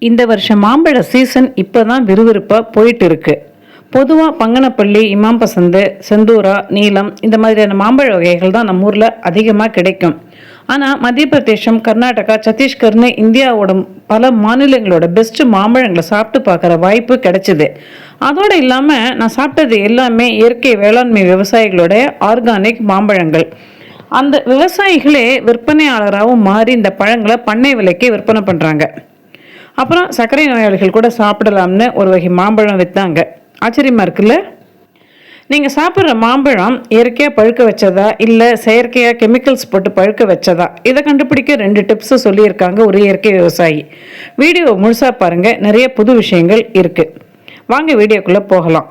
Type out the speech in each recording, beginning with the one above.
இந்த வருஷம் மாம்பழ சீசன் இப்போ தான் விறுவிறுப்பாக போயிட்டு இருக்கு. பொதுவாக பங்கனப்பள்ளி, இமாம் பசந்து, செந்தூரா, நீலம் இந்த மாதிரியான மாம்பழ வகைகள் தான் நம்ம ஊரில் அதிகமாக கிடைக்கும். ஆனால் மத்திய பிரதேசம், கர்நாடகா, சத்தீஸ்கர்னு இந்தியாவோட பல மாநிலங்களோட பெஸ்ட்டு மாம்பழங்களை சாப்பிட்டு பார்க்குற வாய்ப்பு கிடைச்சிது. அதோடு இல்லாமல் நான் சாப்பிட்டது எல்லாமே இயற்கை வேளாண்மை விவசாயிகளோட ஆர்கானிக் மாம்பழங்கள். அந்த விவசாயிகளே விற்பனையாளராகவும் மாறி இந்த பழங்களை பண்ணை விலைக்கு விற்பனை பண்ணுறாங்க. அப்புறம் சர்க்கரை நோயாளிகள் கூட சாப்பிடலாம்னு ஒரு வகை மாம்பழம் விற்றாங்க. ஆச்சரியமாக இருக்குல்ல? நீங்கள் சாப்பிட்ற மாம்பழம் இயற்கையாக பழுக்க வச்சதா இல்லை செயற்கையாக கெமிக்கல்ஸ் போட்டு பழுக்க வச்சதா, இதை கண்டுபிடிக்க 2 டிப்ஸு சொல்லியிருக்காங்க ஒரு இயற்கை விவசாயி. வீடியோ முழுசாக பாருங்கள், நிறைய புது விஷயங்கள் இருக்குது. வாங்க வீடியோக்குள்ளே போகலாம்.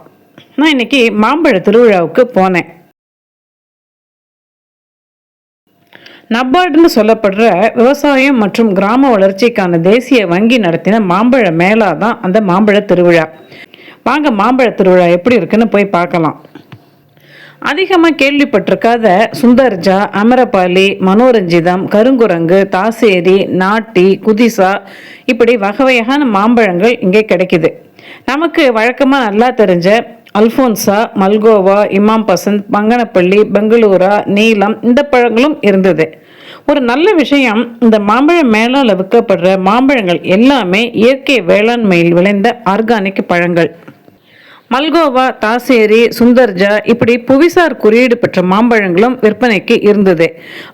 நான் இன்றைக்கி மாம்பழ திருவிழாவுக்கு போனேன். நபார்டுன்னு சொல்லப்படுற விவசாயம் மற்றும் கிராம வளர்ச்சிக்கான தேசிய வங்கி நடத்தின மாம்பழ மேளா தான் அந்த மாம்பழ திருவிழா. வாங்க மாம்பழ திருவிழா எப்படி இருக்குன்னு போய் பார்க்கலாம். அதிகமாக கேள்விப்பட்டிருக்காத சுந்தர்ஜா, அமரபாலி, மனோரஞ்சிதம், கருங்குரங்கு, தாசேரி, நாட்டி, குதிசா இப்படி வகை வகையான மாம்பழங்கள் இங்கே கிடைக்குது. நமக்கு வழக்கமாக நல்லா தெரிஞ்ச அல்ஃபோன்சா, மல்கோவா, இமாம் பசந்த், பங்கனப்பள்ளி, பெங்களூரா, நீலம் இந்த பழங்களும் இருந்தது. ஒரு நல்ல விஷயம், இந்த மாம்பழ மேளால் விற்கப்படுற மாம்பழங்கள் எல்லாமே இயற்கை வேளாண்மையில் விளைந்த ஆர்கானிக் பழங்கள். மல்கோவா, தாசேரி, சுந்தர்ஜா இப்படி புவிசார் குறியீடு பெற்ற மாம்பழங்களும் விற்பனைக்கு இருந்தது.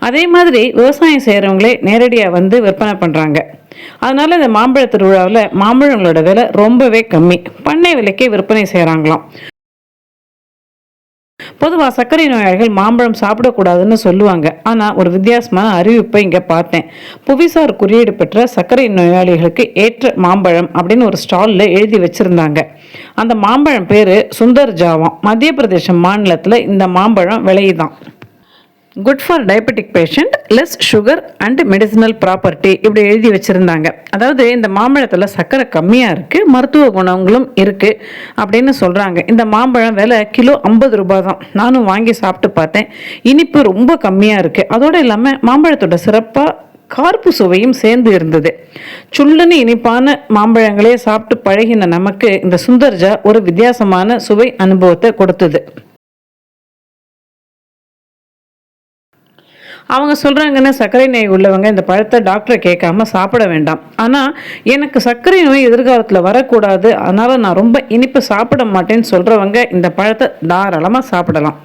அதே மாதிரி விவசாயம் செய்கிறவங்களே நேரடியாக வந்து விற்பனை பண்ணுறாங்க. அதனால இந்த மாம்பழ திருவிழாவில் மாம்பழங்களோட விலை ரொம்பவே கம்மி, பண்ணை விலைக்கே விற்பனை செய்கிறாங்களாம். பொதுவாக சர்க்கரை நோயாளிகள் மாம்பழம் சாப்பிடக்கூடாதுன்னு சொல்லுவாங்க. ஆனால் ஒரு வித்தியாசமான அறிவிப்பை இங்கே பார்த்தேன். புவிசார் குறியீடு பெற்ற சர்க்கரை நோயாளிகளுக்கு ஏற்ற மாம்பழம் அப்படின்னு ஒரு ஸ்டாலில் எழுதி வச்சுருந்தாங்க. அந்த மாம்பழம் பேர் சுந்தர்ஜாவாம். மத்திய பிரதேசம் மாநிலத்தில் இந்த மாம்பழம் விளையுதான். Good for diabetic patient, less sugar and medicinal property இப்படி எழுதி வச்சுருந்தாங்க. அதாவது இந்த மாம்பழத்தில் சர்க்கரை கம்மியாக இருக்குது, மருத்துவ குணங்களும் இருக்குது அப்படின்னு சொல்கிறாங்க. இந்த மாம்பழம் விலை கிலோ 50 ரூபாய் தான். நானும் வாங்கி சாப்பிட்டு பார்த்தேன். இனிப்பு ரொம்ப கம்மியாக இருக்குது. அதோடு இல்லாமல் மாம்பழத்தோட சிறப்பாக கார்ப்பு சுவையும் சேர்ந்து இருந்தது. சுள்ளுன்னு இனிப்பான மாம்பழங்களே சாப்பிட்டு பழகின நமக்கு இந்த சுந்தர்ஜா ஒரு வித்தியாசமான சுவை அனுபவத்தை கொடுத்தது. அவங்க சொல்கிறாங்கன்னு சர்க்கரை நோய் உள்ளவங்க இந்த பழத்தை டாக்டரை கேட்காம சாப்பிட வேண்டாம். ஆனால் எனக்கு சர்க்கரை நோய் எதிர்காலத்தில் வரக்கூடாது, அதனால் நான் ரொம்ப இனிப்பு சாப்பிட மாட்டேன்னு சொல்கிறவங்க இந்த பழத்தை தாராளமாக சாப்பிடலாம்.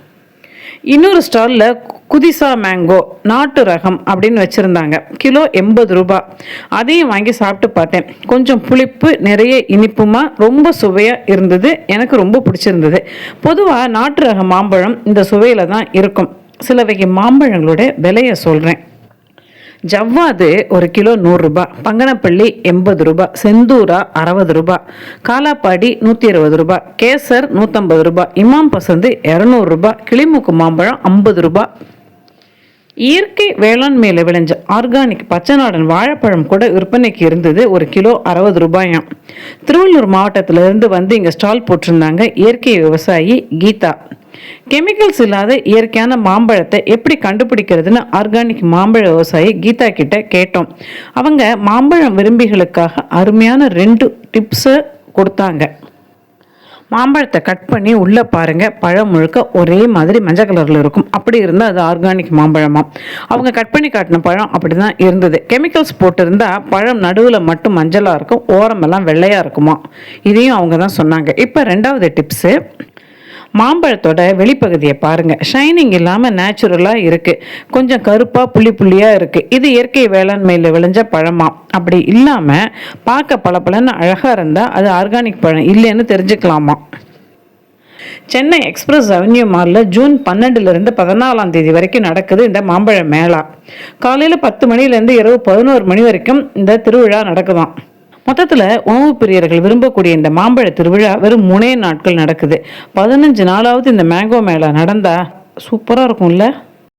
இன்னொரு ஸ்டாலில் குதிசா மேங்கோ நாட்டு ரகம் அப்படின்னு வச்சுருந்தாங்க. கிலோ 80 ரூபாய். அதையும் வாங்கி சாப்பிட்டு பார்த்தேன். கொஞ்சம் புளிப்பு, நிறைய இனிப்புமா, ரொம்ப சுவையாக இருந்தது. எனக்கு ரொம்ப பிடிச்சிருந்தது. பொதுவாக நாட்டு ரக மாம்பழம் இந்த சுவையில் தான் இருக்கும். சில வகை மாம்பழங்களோட விலையை சொல்கிறேன். ஜவ்வாது ஒரு கிலோ 100 ரூபாய், பங்கனப்பள்ளி 80 ரூபாய், செந்தூரா 60 ரூபாய், காலாப்பாடி 120 ரூபாய், கேசர் 150 ரூபாய், இமாம் பசந்து 200 ரூபாய், கிளிமூக்கு மாம்பழம் 50 ரூபாய். இயற்கை வேளாண்மையில் விளைஞ்ச ஆர்கானிக் பச்சைநாடன் வாழைப்பழம் கூட விற்பனைக்கு இருந்தது. ஒரு கிலோ 60 ரூபாயாம். திருவள்ளூர் மாவட்டத்திலிருந்து வந்து இங்கே ஸ்டால் போட்டிருந்தாங்க இயற்கை விவசாயி கீதா. கெமிக்கல்ஸ் இல்லாத இயற்கையான மாம்பழத்தை எப்படி கண்டுபிடிக்கிறதுன்னு ஆர்கானிக் மாம்பழ விவசாயி கீதா கிட்ட கேட்டோம். அவங்க மாம்பழம் விரும்பிகளுக்காக அருமையான 2 டிப்ஸை கொடுத்தாங்க. மாம்பழத்தை கட் பண்ணி உள்ளே பாருங்கள், பழம் முழுக்க ஒரே மாதிரி மஞ்சள் கலரில் இருக்கும். அப்படி இருந்தால் அது ஆர்கானிக் மாம்பழமா. அவங்க கட் பண்ணி காட்டின பழம் அப்படி தான் இருந்தது. கெமிக்கல்ஸ் போட்டிருந்தால் பழம் நடுவில் மட்டும் மஞ்சளாக இருக்கும், ஓரமெல்லாம் வெள்ளையாக இருக்குமா. இதையும் அவங்க தான் சொன்னாங்க. இப்போ 2வது டிப்ஸு, மாம்பழத்தோட வெளிப்பகுதியை பாருங்கள். ஷைனிங் இல்லாமல் நேச்சுரலாக இருக்குது. கொஞ்சம் கருப்பாக புள்ளி புள்ளியாக இருக்குது. இது இயற்கை வேளாண்மையில் விளைஞ்ச பழமா. அப்படி இல்லாமல் பார்க்க பளபளன்னு அழகாக இருந்தால் அது ஆர்கானிக் பழம் இல்லைன்னு தெரிஞ்சுக்கலாமா. சென்னை எக்ஸ்பிரஸ் அவென்யூ மாலில் ஜூன் 12லேருந்து 14ஆம் தேதி வரைக்கும் நடக்குது இந்த மாம்பழ மேளா. காலையில் 10 மணிலேருந்து இரவு 11 மணி வரைக்கும் இந்த திருவிழா நடக்குதாம். மொத்தத்தில் உணவு பிரியர்கள் விரும்பக்கூடிய இந்த மாம்பழ திருவிழா வெறும் 3 நாட்கள் நடக்குது. 15 நாளாவது இந்த மேங்கோ மேளா நடந்தா சூப்பராக இருக்கும்ல.